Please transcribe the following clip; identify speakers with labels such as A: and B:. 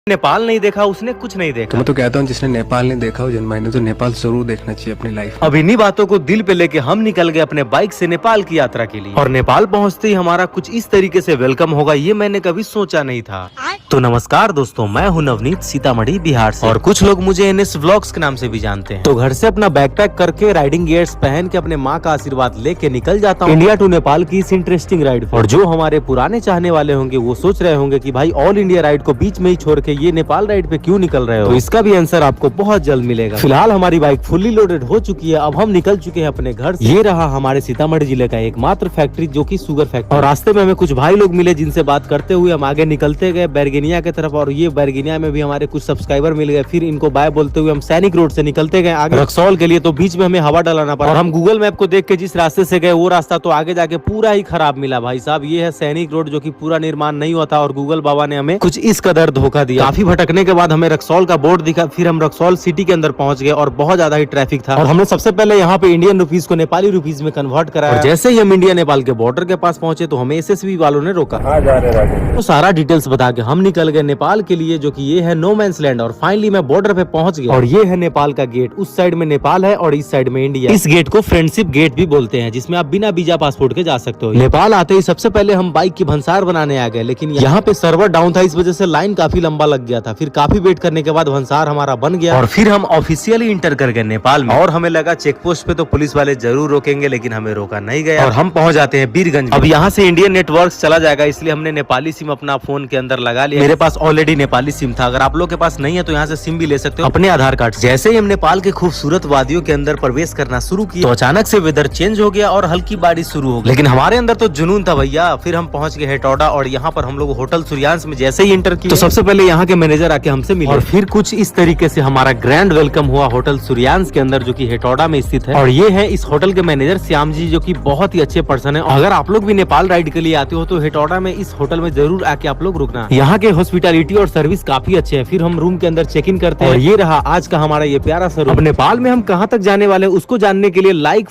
A: नेपाल नहीं देखा उसने कुछ नहीं देखा।
B: तो मैं तो कहता हूँ जिसने नेपाल नहीं देखा हो जन्माई ने तो नेपाल जरूर देखना चाहिए अपनी लाइफ।
A: अब इन्हीं बातों को दिल पे लेके हम निकल गए अपने बाइक से नेपाल की यात्रा के लिए। और नेपाल पहुंचते ही हमारा कुछ इस तरीके से वेलकम होगा ये मैंने कभी सोचा नहीं था। तो नमस्कार दोस्तों, मैं हूं नवनीत, सीतामढ़ी बिहार से। और कुछ लोग मुझे NS व्लॉग्स के नाम से भी जानते हैं। तो घर से अपना बैकपैक करके राइडिंग गियर्स पहन के अपने माँ का आशीर्वाद लेके निकल जाता हूँ इंडिया टू नेपाल की इस इंटरेस्टिंग राइड। और जो हमारे पुराने चाहने वाले होंगे वो सोच रहे होंगे कि भाई ऑल इंडिया राइड को बीच में ही छोड़ के ये नेपाल राइड पे क्यों निकल रहे हो, तो इसका भी आंसर आपको बहुत जल्द मिलेगा। फिलहाल हमारी बाइक फुल्ली लोडेड हो चुकी है। अब हम निकल चुके हैं अपने घर से। ये रहा हमारे सीतामढ़ी जिले का एकमात्र फैक्ट्री जो कि शुगर फैक्ट्री। और रास्ते में हमें कुछ भाई लोग मिले जिनसे बात करते हुए हम आगे निकलते गए बैरगनिया की तरफ। और ये बैरगनिया में भी हमारे कुछ सब्सक्राइबर मिल गए। फिर इनको बाय बोलते हुए हम सैनिक रोड से निकलते गए आगे रक्सौल के लिए। तो बीच में हमें हवा डलाना पड़ा। और हम गूगल मैप को देख के जिस रास्ते से गए वो रास्ता तो आगे जाके पूरा ही खराब मिला भाई साहब। ये है सैनिक रोड जो कि पूरा निर्माण नहीं हुआ था और गूगल बाबा ने हमें कुछ इस कदर धोखा दिया। काफी भटकने के बाद हमें रक्सौल का बोर्ड दिखा। फिर हम रक्सौल सिटी के अंदर पहुंच गए और बहुत ज्यादा ही ट्रैफिक था। और हमने सबसे पहले यहाँ पे इंडियन रुपीज को नेपाली रुपीज में कन्वर्ट कराया। और जैसे ही हम इंडिया नेपाल के बॉर्डर के पास पहुंचे तो हमें SSB वालों ने रोका। तो सारा डिटेल्स बता के हम निकल गए नेपाल के लिए जो कि ये है नो मैंस लैंड। और फाइनली मैं बॉर्डर पे पहुंच गया। और ये है नेपाल का गेट। उस साइड में नेपाल है और इस साइड में इंडिया। इस गेट को फ्रेंडशिप गेट भी बोलते हैं जिसमें आप बिना वीजा पासपोर्ट के जा सकते हो। नेपाल आते ही सबसे पहले हम बाइक की भंसार बनाने आ गए, लेकिन यहाँ पे सर्वर डाउन था, इस वजह से लाइन काफी लंबा लग गया था। फिर काफी वेट करने के बाद भंसार हमारा बन गया। और फिर हम ऑफिशियली इंटर कर गए नेपाल में। और हमें लगा चेक पोस्ट पे तो पुलिस वाले जरूर रोकेंगे, लेकिन हमें रोका नहीं गया। और हम पहुंच जाते हैं बीरगंज। अब यहाँ से इंडियन नेटवर्क चला जाएगा, इसलिए हमने नेपाली सिम अपना फोन के अंदर लगा लिया। मेरे पास ऑलरेडी नेपाली सिम था। अगर आप लोग के पास नहीं है तो यहाँ से सिम भी ले सकते हो अपने आधार कार्ड। जैसे ही हम नेपाल के खूबसूरत वादियों के अंदर प्रवेश करना शुरू किया तो अचानक से वेदर चेंज हो गया और हल्की बारिश शुरू हो गई। लेकिन हमारे अंदर तो जुनून था भैया। फिर हम पहुंच गए हेटौडा और यहाँ पर हम लोग होटल सूर्यांश में जैसे ही इंटर किए तो सबसे पहले यहाँ के मैनेजर आके हमसे मिले। और फिर कुछ इस तरीके से हमारा ग्रैंड वेलकम हुआ होटल सूर्यांश के अंदर जो कि हेटौडा में स्थित है। और ये है इस होटल के मैनेजर श्याम जी जो कि बहुत ही अच्छे पर्सन है। अगर आप लोग भी नेपाल राइड के लिए आते हो तो हेटौडा में इस होटल में जरूर आके आप लोग रुकना। यहाँ के हॉस्पिटैलिटी और सर्विस काफी अच्छे है। फिर हम रूम के अंदर चेक इन करते हैं। और ये रहा आज का हमारा ये प्यारा सा रूम। अब नेपाल में हम कहाँ तक जाने वाले उसको जानने के लिए लाइक